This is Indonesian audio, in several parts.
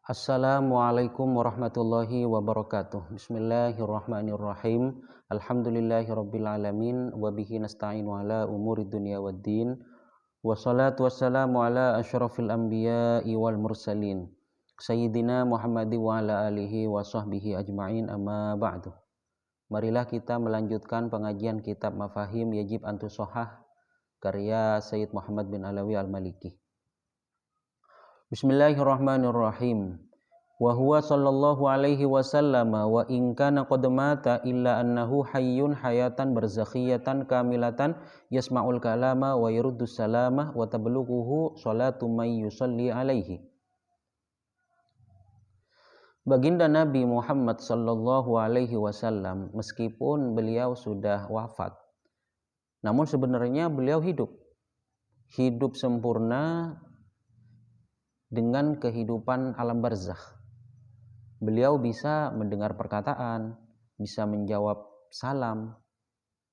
Assalamualaikum warahmatullahi wabarakatuh. Bismillahirrahmanirrahim. Alhamdulillahirabbil alamin wa bihi nasta'inu ala umuri dunya waddin. Wassalatu wassalamu ala asyrafil anbiya'i wal mursalin. Sayyidina Muhammadi wa ala alihi wa sahbihi ajma'in, amma ba'du. Marilah kita melanjutkan pengajian kitab Mafahim Yajib Antusohah karya Sayyid Muhammad bin Alawi Al-Maliki. Bismillahirrahmanirrahim. Wa huwa sallallahu alaihi wasallam wa in kana qad mata illa annahu hayyun hayatan barzakhiyatan kamilatan yasma'ul kalama wa yuruddu salama wa tablughuhu salatu may yusalli alaihi. Baginda Nabi Muhammad sallallahu alaihi wasallam meskipun beliau sudah wafat, namun sebenarnya beliau hidup sempurna dengan kehidupan alam barzakh. Beliau bisa mendengar perkataan, bisa menjawab salam,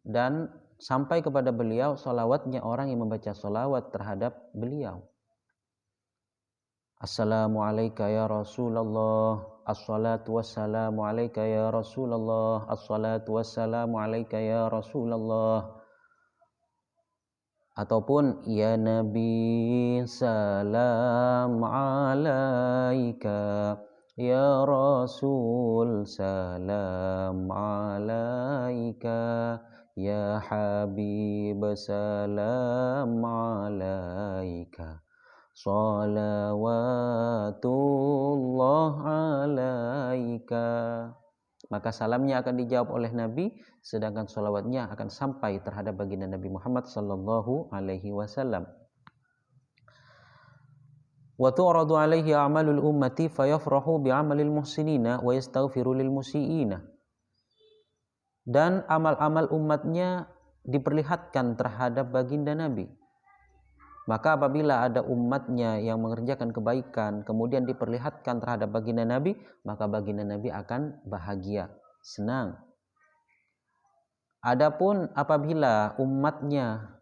dan sampai kepada beliau salawatnya orang yang membaca salawat terhadap beliau. Assalamu alayka ya Rasulullah, assalatu wassalamu alayka ya Rasulullah, assalatu wassalamu alayka ya Rasulullah. Ataupun ya Nabi salam alaika, ya Rasul salam alaika, ya Habib salam alaika, salawatullah alaika. Maka salamnya akan dijawab oleh Nabi, sedangkan salawatnya akan sampai terhadap baginda Nabi Muhammad sallallahu alaihi wasallam. Wa tu'radu alaihi a'malul ummati fayafrahu bi'amalil muhsinina wa yastaghfiru lil musiiina. Dan amal-amal umatnya diperlihatkan terhadap baginda Nabi. Maka apabila ada umatnya yang mengerjakan kebaikan kemudian diperlihatkan terhadap baginda Nabi, maka baginda Nabi akan bahagia, senang. Adapun apabila umatnya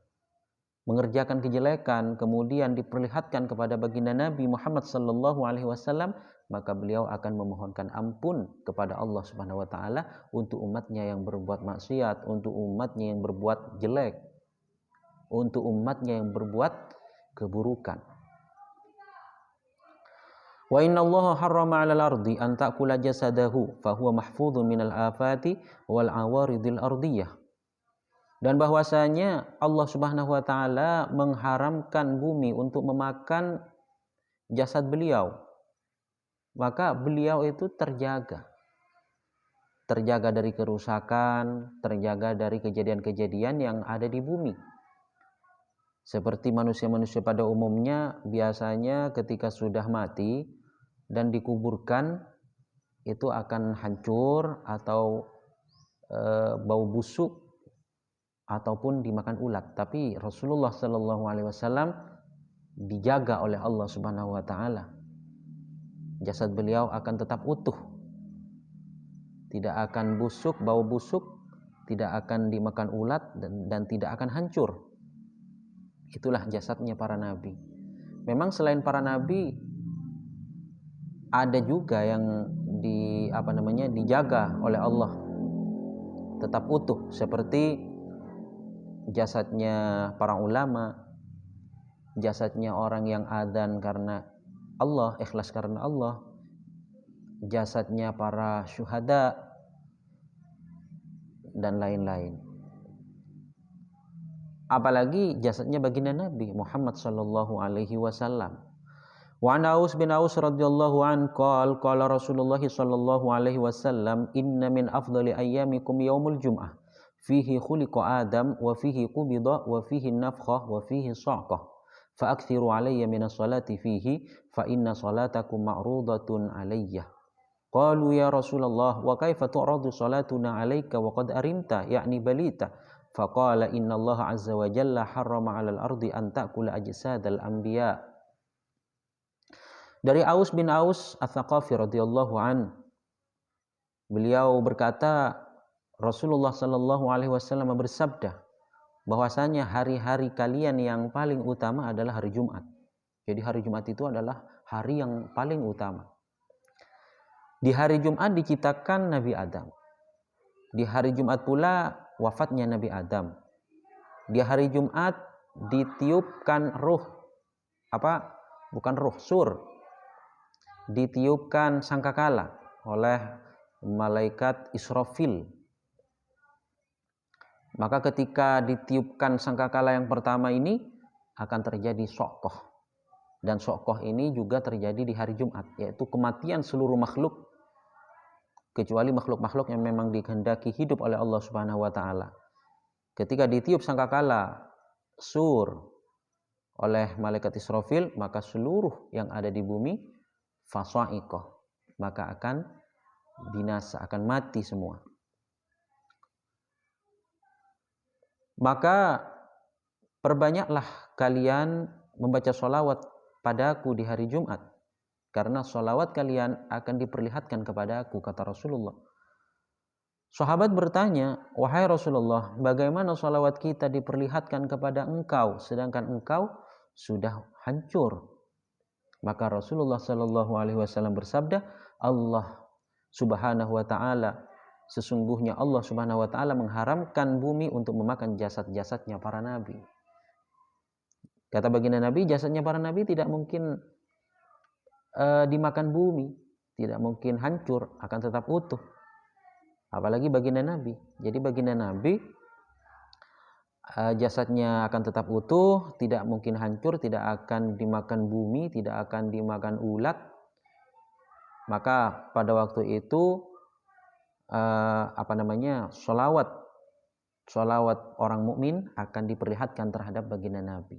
mengerjakan kejelekan kemudian diperlihatkan kepada baginda Nabi Muhammad sallallahu alaihi wasallam, maka beliau akan memohonkan ampun kepada Allah Subhanahu wa taala untuk umatnya yang berbuat maksiat, untuk umatnya yang berbuat jelek, untuk umatnya yang berbuat keburukan. Wa inna Allah harrama 'alal ardi an ta'kula jasadahu fa huwa mahfudhun minal afati wal awaridil ardiyah. Dan bahwasanya Allah Subhanahu wa taala mengharamkan bumi untuk memakan jasad beliau. Maka beliau itu terjaga dari kerusakan, terjaga dari kejadian-kejadian yang ada di bumi. Seperti manusia-manusia pada umumnya, biasanya ketika sudah mati dan dikuburkan itu akan hancur atau bau busuk ataupun dimakan ulat. Tapi Rasulullah Shallallahu Alaihi Wasallam dijaga oleh Allah Subhanahu Wa Taala. Jasad beliau akan tetap utuh, tidak akan busuk, bau busuk, tidak akan dimakan ulat dan tidak akan hancur. Itulah jasadnya para nabi. Memang selain para nabi ada juga yang dijaga oleh Allah tetap utuh, seperti jasadnya para ulama, jasadnya orang yang adzan karena Allah, ikhlas karena Allah, jasadnya para syuhada dan lain-lain. Apalagi jasadnya baginda Nabi Muhammad sallallahu alaihi wasallam. Wa an Aus bin Aus radhiyallahu an qala Rasulullah sallallahu alaihi wasallam, inna min afdali ayyamikum yaumul jum'ah fihi khuliqa Adam wa fihi qubida wa fihi nafkhah wa fihi sa'qah fa akthiru alayya minas salati fihi fa inna salatakum ma'rudatun alayya. Qalu ya Rasulullah wa kaifa tu'radu salatuna alayka wa qad arimta ya'ni balita. Faqala inna Allah azza wa jalla harrama 'alal ardi an ta'kula ajsadal anbiya. Dari Aus bin Aus Ats-Tsaqafi radhiyallahu an, beliau berkata, Rasulullah sallallahu alaihi wasallam bersabda bahwasanya hari-hari kalian yang paling utama adalah hari Jumat. Jadi hari Jumat itu adalah hari yang paling utama. Di hari Jumat diciptakan Nabi Adam. Di hari Jumat pula wafatnya Nabi Adam. Di hari Jumat ditiupkan ruh, bukan ruh, sur. Ditiupkan sangkakala oleh malaikat Israfil. Maka ketika ditiupkan sangkakala yang pertama ini akan terjadi sokoh. Dan sokoh ini juga terjadi di hari Jumat, yaitu kematian seluruh makhluk kecuali makhluk-makhluk yang memang dikehendaki hidup oleh Allah Subhanahu wa taala. Ketika ditiup sangkakala sur oleh malaikat Israfil, maka seluruh yang ada di bumi fasa'iqah, maka akan binasa, akan mati semua. Maka perbanyaklah kalian membaca sholawat padaku di hari Jumat, karena sholawat kalian akan diperlihatkan kepada aku, kata Rasulullah. Sahabat bertanya, wahai Rasulullah, bagaimana sholawat kita diperlihatkan kepada engkau, sedangkan engkau sudah hancur? Maka Rasulullah Shallallahu Alaihi Wasallam bersabda, Allah Subhanahu Wa Taala, sesungguhnya Allah Subhanahu Wa Taala mengharamkan bumi untuk memakan jasad-jasadnya para nabi. Kata baginda Nabi, jasadnya para nabi tidak mungkin dimakan bumi, tidak mungkin hancur, akan tetap utuh. Apalagi baginda Nabi. Jadi baginda Nabi jasadnya akan tetap utuh, tidak mungkin hancur, tidak akan dimakan bumi, tidak akan dimakan ulat. Maka pada waktu itu sholawat orang mukmin akan diperlihatkan terhadap baginda Nabi.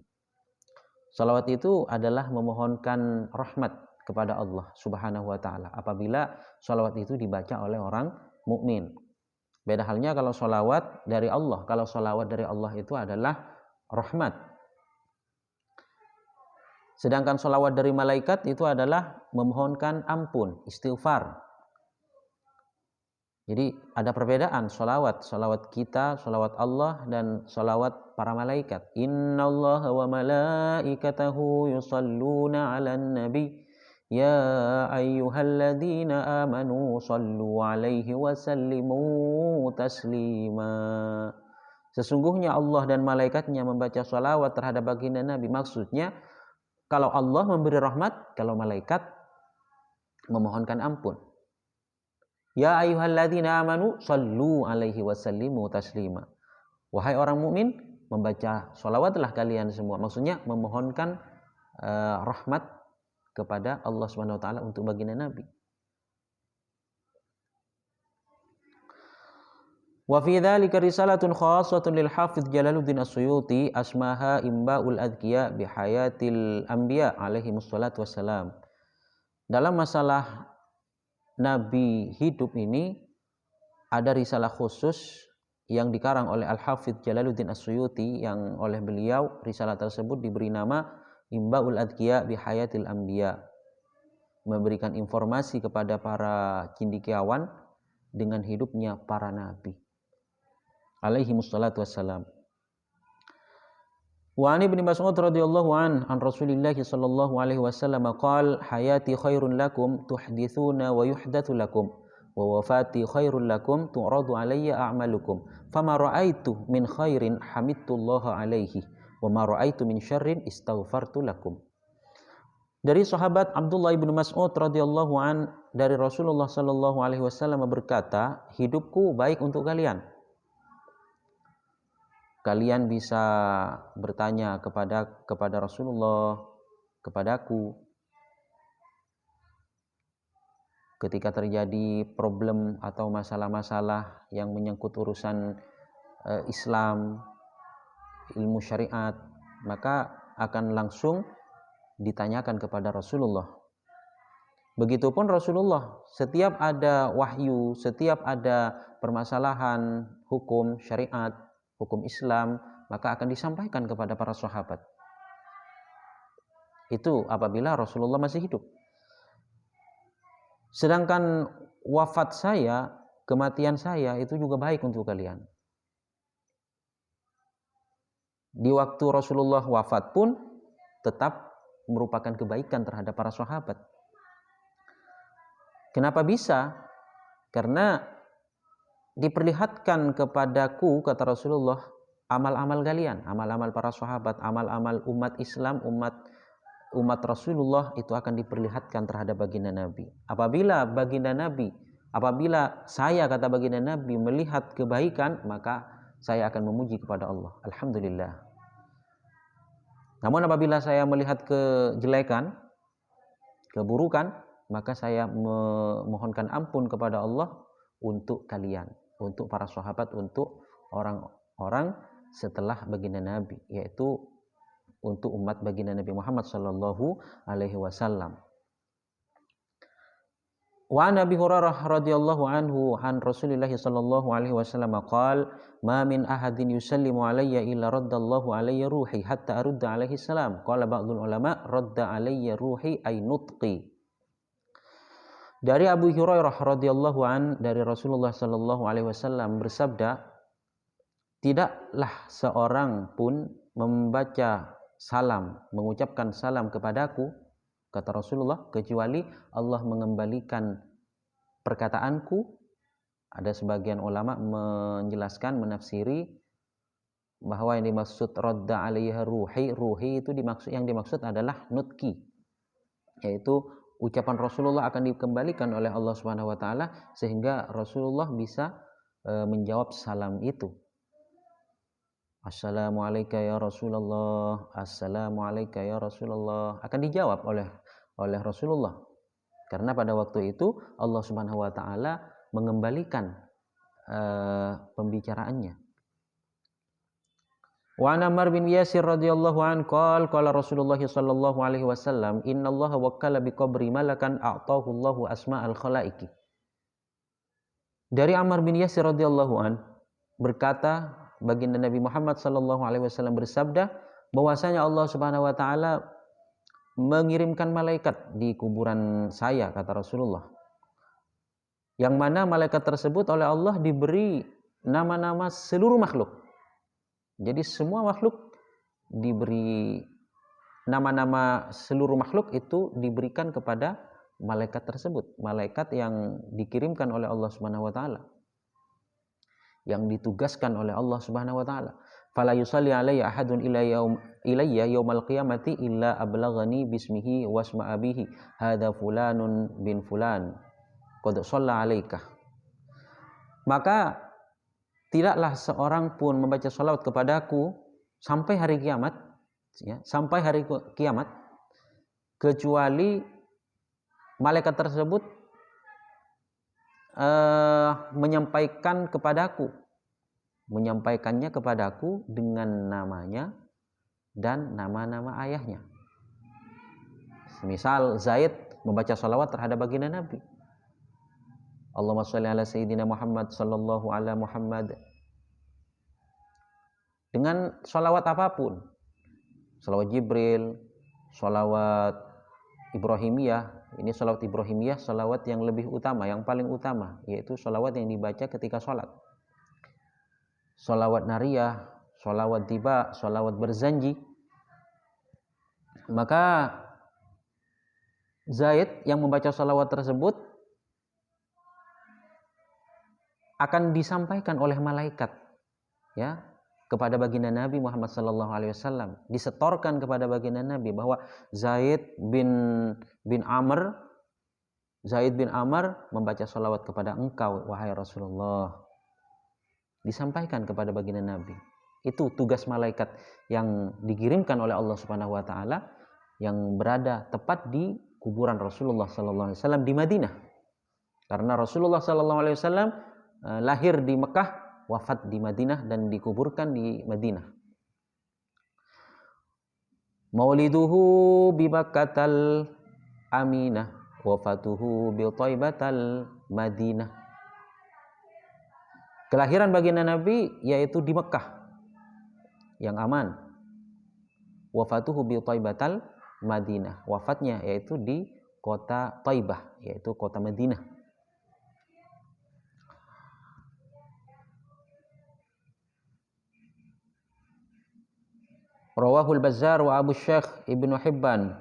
Sholawat itu adalah memohonkan rahmat kepada Allah Subhanahu wa taala apabila sholawat itu dibaca oleh orang mukmin. Beda halnya kalau sholawat dari Allah. Kalau sholawat dari Allah itu adalah rahmat. Sedangkan sholawat dari malaikat itu adalah memohonkan ampun, istighfar. Jadi ada perbedaan sholawat kita, sholawat Allah dan sholawat para malaikat. Innallaha wa malaikatahu yusalluna 'alan nabi ya ayyuhalladzina amanu sallu 'alaihi wa sallimu taslima. Sesungguhnya Allah dan malaikatnya membaca sholawat terhadap baginda Nabi. Maksudnya kalau Allah memberi rahmat, kalau malaikat memohonkan ampun. Ya ayyuhalladzina amanu sallu alaihi wasallimu taslima. Wahai orang mukmin, membaca sholawatlah kalian semua. Maksudnya memohonkan rahmat kepada Allah Subhanahu wa taala untuk baginda Nabi. Wa fi dzalika risalatun khassatun lil Hafidz Jalaluddin As-Suyuti asmaha Imba'ul Adqiya bi Hayatil Anbiya alaihi wassalatu wassalam. Dalam masalah Nabi hidup ini ada risalah khusus yang dikarang oleh Al-Hafidz Jalaluddin As-Suyuti, yang oleh beliau risalah tersebut diberi nama Imba'ul Adqiya bi Hayatil Anbiya, memberikan informasi kepada para cendekiawan dengan hidupnya para nabi alaihi wassalatu wassalam. Wa an Ibnu Mas'ud radhiyallahu an Rasulillah sallallahu alaihi wasallam qala hayati khairun lakum tuhditsuna wa yuhdatsu lakum wa wafati khairun lakum tu'radu alayya a'malukum fama ra'aitu min khairin hamidtullaha alaihi wa ma ra'aitu min syarrin istaghfartu lakum. Dari sahabat Abdullah bin Mas'ud radhiyallahu an dari Rasulullah sallallahu alaihi wasallam berkata, hidupku baik untuk kalian. Kalian bisa bertanya kepada Rasulullah, kepadaku, ketika terjadi problem atau masalah-masalah yang menyangkut urusan Islam, ilmu syariat, maka akan langsung ditanyakan kepada Rasulullah. Begitupun Rasulullah, setiap ada wahyu, setiap ada permasalahan hukum syariat, hukum Islam, maka akan disampaikan kepada para sahabat. Itu apabila Rasulullah masih hidup. Sedangkan wafat saya, kematian saya itu juga baik untuk kalian. Di waktu Rasulullah wafat pun tetap merupakan kebaikan terhadap para sahabat. Kenapa bisa? Karena diperlihatkan kepadaku, kata Rasulullah, amal-amal kalian, amal-amal para sahabat, amal-amal umat Islam, umat Rasulullah itu akan diperlihatkan terhadap baginda Nabi. Apabila saya, kata baginda Nabi, melihat kebaikan, maka saya akan memuji kepada Allah. Alhamdulillah. Namun apabila saya melihat kejelekan, keburukan, maka saya memohonkan ampun kepada Allah untuk kalian, untuk para sahabat, untuk orang-orang setelah baginda Nabi, yaitu untuk umat baginda Nabi Muhammad sallallahu alaihi wasallam. Wa an Abi Hurairah radhiyallahu anhu an Rasulillah sallallahu alaihi wasallam qala ma min ahadin yusallimu alayya illa raddallahu alayya ruhi hatta arudda alaihi salam. Qala ba'dul ulama radda alayya ruhi ay nutqi. Dari Abu Hurairah radhiyallahu an dari Rasulullah sallallahu alaihi wasallam bersabda, tidaklah seorang pun membaca salam, mengucapkan salam kepadaku, kata Rasulullah, kecuali Allah mengembalikan perkataanku. Ada sebagian ulama menjelaskan, menafsiri bahwa yang dimaksud radda alaiha ruhi itu yang dimaksud adalah nutki, yaitu ucapan Rasulullah akan dikembalikan oleh Allah Subhanahu wa taala sehingga Rasulullah bisa menjawab salam itu. Assalamualaikum ya Rasulullah, Assalamualaikum ya Rasulullah, akan dijawab oleh Rasulullah, karena pada waktu itu Allah Subhanahu wa taala mengembalikan pembicaraannya. Wa an Ammar bin Yasir radhiyallahu an qala Rasulullah sallallahu alaihi wasallam, innallaha wakkala bi qabri malakan a'tahu Allahu asma'al khalaiqi. Dari Ammar bin Yasir radhiyallahu an berkata, baginda Nabi Muhammad sallallahu alaihi wasallam bersabda bahwasanya Allah Subhanahu wa taala mengirimkan malaikat di kuburan saya, kata Rasulullah. Yang mana malaikat tersebut oleh Allah diberi nama-nama seluruh makhluk. Jadi semua makhluk diberi nama-nama, seluruh makhluk itu diberikan kepada malaikat tersebut, malaikat yang dikirimkan oleh Allah Subhanahu wa taala, yang ditugaskan oleh Allah Subhanahu wa taala. Fala yusalli alayya ahadun ilayya yaumal qiyamati illa ablaghani bismihi wasma abihi hadza fulanun bin fulan qad shalla alaika. Maka tidaklah seorang pun membaca salawat kepadaku sampai hari kiamat, ya, sampai hari kiamat, kecuali malaikat tersebut menyampaikannya kepadaku dengan namanya dan nama-nama ayahnya. Misal Zaid membaca salawat terhadap baginda Nabi, Allahumma sholli ala sayyidina Muhammad sallallahu ala Muhammad, dengan salawat apapun, salawat Jibril, salawat Ibrahimiyah. Ini salawat Ibrahimiyah, salawat yang lebih utama, yang paling utama, yaitu salawat yang dibaca ketika sholat. Salawat nariyah, salawat tiba, salawat berzanji. Maka Zaid yang membaca salawat tersebut akan disampaikan oleh malaikat, ya, kepada baginda Nabi Muhammad sallallahu alaihi wasallam, disetorkan kepada baginda Nabi bahwa Zaid bin Amr membaca salawat kepada engkau wahai Rasulullah, disampaikan kepada baginda Nabi. Itu tugas malaikat yang dikirimkan oleh Allah Subhanahu wa taala yang berada tepat di kuburan Rasulullah sallallahu alaihi wasallam di Madinah. Karena Rasulullah sallallahu alaihi wasallam lahir di Mekah, wafat di Madinah dan dikuburkan di Madinah. Mauliduhu bi Makkatal Aminah, wafatuhu bi Thaibatal Madinah. Kelahiran baginda Nabi yaitu di Mekah yang aman. Wafatuhu bi Thaibatal Madinah. Wafatnya yaitu di kota Thaibah, yaitu kota Madinah. Rawahul Bazzar wa Abu Syekh Ibnu Hibban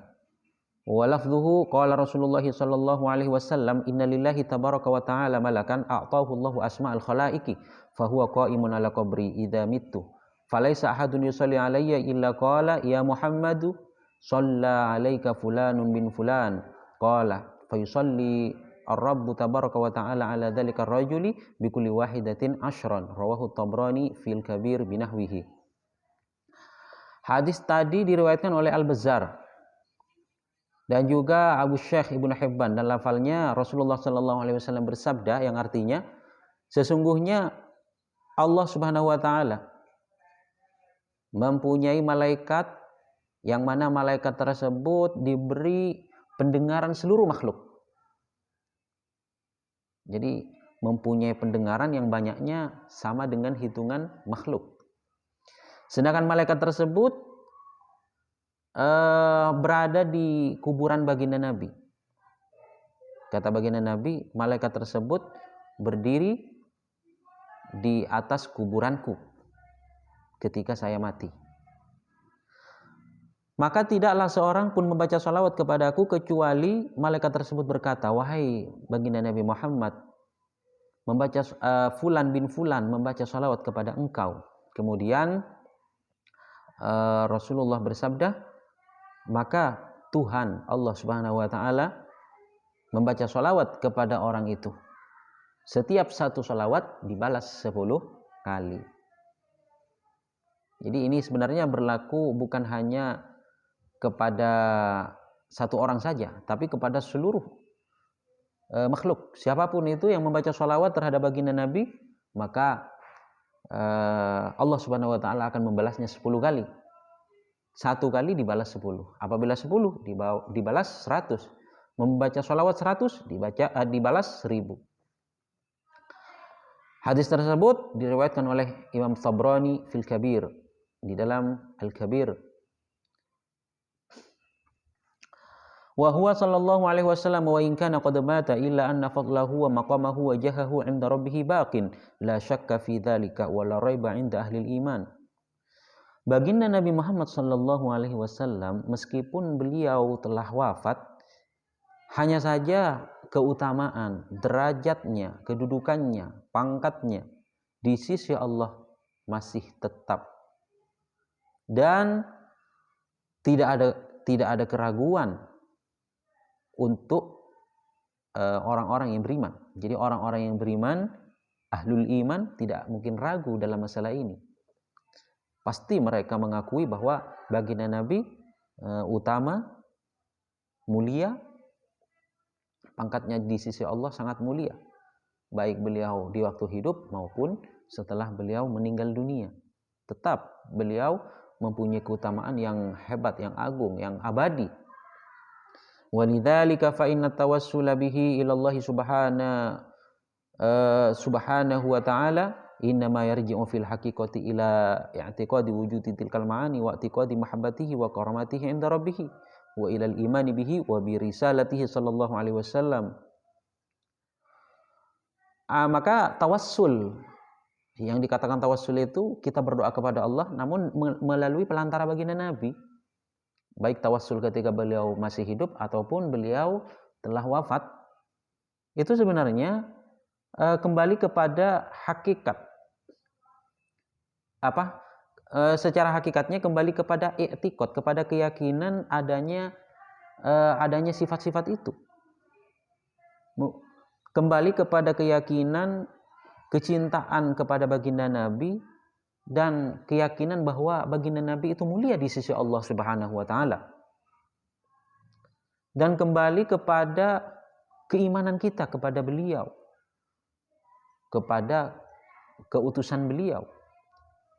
Wa lafdhuhu qala Rasulullah sallallahu alaihi wasallam inna lillahi tabaraka wa ta'ala malakan a'tahu Allahu asma'al khalaiqi fa huwa qa'imun ala qabri idza mittu falaysa ahadun yusalli alayya illa qala ya Muhammadu shalla alayka fulanun bin fulan qala fa yusalli ar-rabbu tabaraka wa ta'ala ala dzalika ar-rajuli bi kulli wahidatin ashran rawahu Tabrani fil kabir binahwihi. Hadis tadi diriwayatkan oleh Al-Bazzar dan juga Abu Syekh Ibnu Hibban, dan lafalnya Rasulullah sallallahu alaihi wasallam bersabda yang artinya sesungguhnya Allah Subhanahu wa taala mempunyai malaikat yang mana malaikat tersebut diberi pendengaran seluruh makhluk. Jadi mempunyai pendengaran yang banyaknya sama dengan hitungan makhluk. Sedangkan malaikat tersebut berada di kuburan baginda Nabi. Kata baginda Nabi, malaikat tersebut berdiri di atas kuburanku ketika saya mati. Maka tidaklah seorang pun membaca salawat kepadaku kecuali malaikat tersebut berkata, wahai baginda Nabi Muhammad, membaca fulan bin fulan membaca salawat kepada engkau. Kemudian Rasulullah bersabda, maka Tuhan Allah Subhanahu wa taala membaca salawat kepada orang itu. Setiap satu salawat dibalas 10 kali. Jadi ini sebenarnya berlaku bukan hanya kepada satu orang saja, tapi kepada seluruh makhluk. Siapapun itu yang membaca salawat terhadap baginda Nabi, maka Allah Subhanahu wa taala akan membalasnya 10 kali. Satu kali dibalas 10. Apabila 10 dibalas 100. Membaca salawat 100 dibalas 1000. Hadis tersebut diriwayatkan oleh Imam Tabrani fil Kabir, di dalam Al-Kabir. Wa huwa sallallahu alaihi wasallam wa in kana qad mata illa anna fadlahu wa maqamahu wa jahahu 'inda rabbih baqin la syakka fi dzalika wa la raiba 'inda ahli iman. Baginda Nabi Muhammad sallallahu alaihi wasallam meskipun beliau telah wafat, hanya saja keutamaan, derajatnya, kedudukannya, pangkatnya di sisi Allah masih tetap. Dan tidak ada keraguan untuk orang-orang yang beriman. Jadi orang-orang yang beriman, ahlul iman, tidak mungkin ragu dalam masalah ini. Pasti mereka mengakui bahwa baginda Nabi utama, mulia, pangkatnya di sisi Allah sangat mulia, baik beliau di waktu hidup maupun setelah beliau meninggal dunia. Tetap beliau mempunyai keutamaan yang hebat, yang agung, yang abadi. Walidzalika fa inna tawassula bihi ila Allah subhanahu wa ta'ala innama yarji'u fil haqiqati ila i'tiqadi wujudi tilkal ma'ani wa i'tiqadi mahabbatihi wa karamatihi 'inda rabbih wa ila al-imani bihi wa bi risalatihi sallallahu alaihi wasallam. Maka tawassul, yang dikatakan tawassul itu kita berdoa kepada Allah namun melalui pelantara baginda Nabi. Baik tawassul ketika beliau masih hidup ataupun beliau telah wafat. Itu sebenarnya kembali kepada hakikat. Secara hakikatnya kembali kepada i'tiqad, kepada keyakinan adanya sifat-sifat itu. Kembali kepada keyakinan kecintaan kepada baginda Nabi dan keyakinan bahwa baginda Nabi itu mulia di sisi Allah Subhanahu wa taala. Dan kembali kepada keimanan kita kepada beliau, kepada keutusan beliau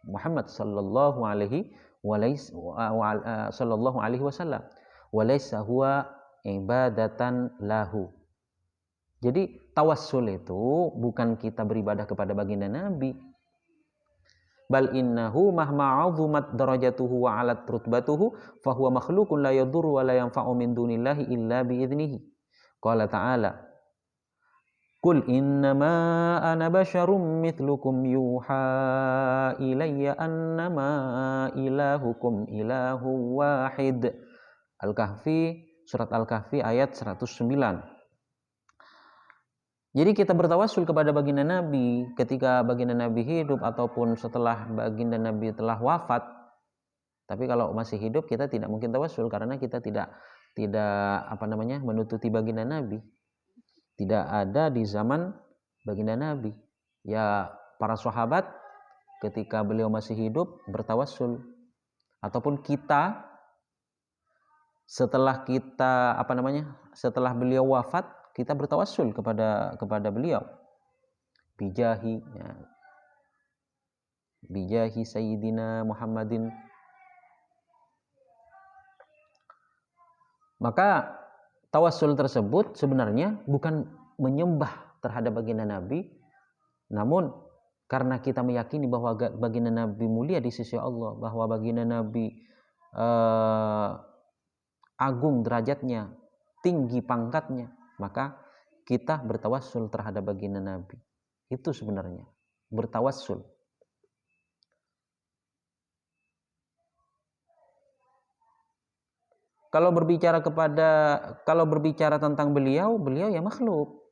Muhammad sallallahu alaihi wasallam, walaysa huwa ibadatan lahu. Jadi tawassul itu bukan kita beribadah kepada baginda Nabi, bal innahu mahma 'azumat darajatuhu wa 'alat rutbatuhu fa huwa makhluqun la yadurru wa la yanfa'u min dunillahi illa bi idnihi. Qala ta'ala, Qul innama ana basyarum mithlukum yuha ilayya annama ilahukum ilahu wahid. Al-Kahfi Surat Al-Kahfi ayat 109. Jadi kita bertawassul kepada baginda Nabi ketika baginda Nabi hidup ataupun setelah baginda Nabi telah wafat. Tapi kalau masih hidup kita tidak mungkin tawassul karena kita tidak menututi baginda Nabi. Tidak ada di zaman baginda Nabi. Ya para sahabat ketika beliau masih hidup bertawassul, ataupun kita setelah beliau wafat kita bertawassul kepada beliau bijahi sayyidina Muhammadin. Maka tawassul tersebut sebenarnya bukan menyembah terhadap baginda Nabi, namun karena kita meyakini bahwa baginda Nabi mulia di sisi Allah, bahwa baginda Nabi agung derajatnya, tinggi pangkatnya, maka kita bertawassul terhadap baginda Nabi. Itu sebenarnya bertawassul. Kalau berbicara tentang beliau ya makhluk.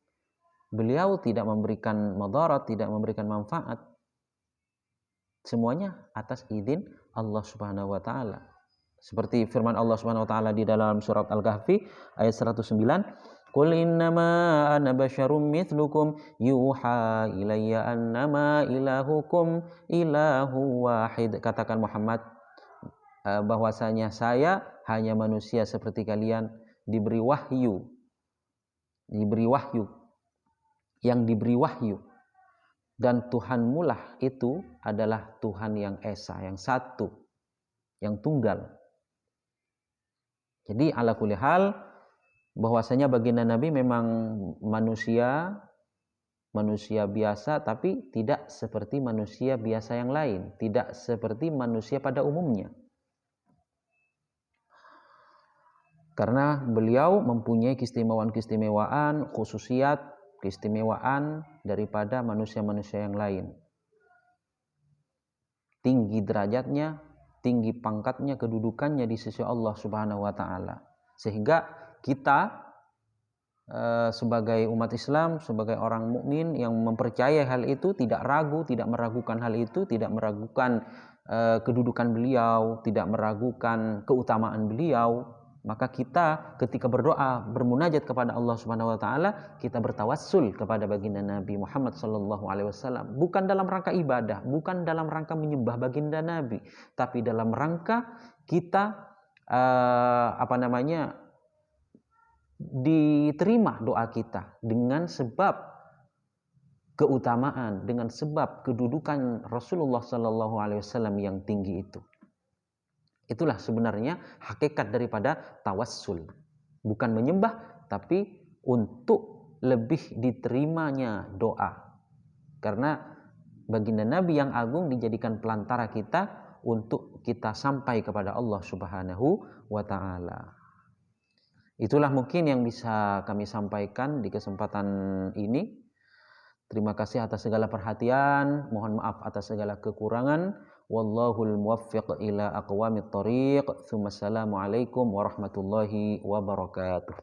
Beliau tidak memberikan madarat, tidak memberikan manfaat. Semuanya atas izin Allah Subhanahu wa taala. Seperti firman Allah Subhanahu wa taala di dalam surat Al-Kahfi ayat 109, "Qul innama ana basyarum mithlukum yuha ilayya annama ilahukum ilahu wahid." Katakan Muhammad, bahwasanya saya hanya manusia seperti kalian, diberi wahyu, yang diberi wahyu, dan Tuhanmu lah itu adalah Tuhan yang esa, yang satu, yang tunggal. Jadi ala kulli hal bahwasanya baginda Nabi memang manusia biasa, tapi tidak seperti manusia biasa yang lain, tidak seperti manusia pada umumnya. Karena beliau mempunyai keistimewaan, khususiat, keistimewaan daripada manusia-manusia yang lain. Tinggi derajatnya, tinggi pangkatnya, kedudukannya di sisi Allah Subhanahu wa taala. Sehingga kita sebagai umat Islam, sebagai orang mukmin yang mempercayai hal itu, tidak ragu, tidak meragukan hal itu, tidak meragukan kedudukan beliau, tidak meragukan keutamaan beliau. Maka kita ketika berdoa, bermunajat kepada Allah Subhanahu wa taala, kita bertawassul kepada baginda Nabi Muhammad sallallahu alaihi wasallam, bukan dalam rangka ibadah, bukan dalam rangka menyembah baginda Nabi, tapi dalam rangka kita diterima doa kita dengan sebab keutamaan, dengan sebab kedudukan Rasulullah sallallahu alaihi wasallam yang tinggi itu. Itulah sebenarnya hakikat daripada tawassul. Bukan menyembah, tapi untuk lebih diterimanya doa. Karena baginda Nabi yang agung dijadikan pelantara kita untuk kita sampai kepada Allah Subhanahu wa ta'ala. Itulah mungkin yang bisa kami sampaikan di kesempatan ini. Terima kasih atas segala perhatian, mohon maaf atas segala kekurangan. Wallahul muwaffiq ila aqwamit thoriq. Assalamualaikum warahmatullahi wabarakatuh.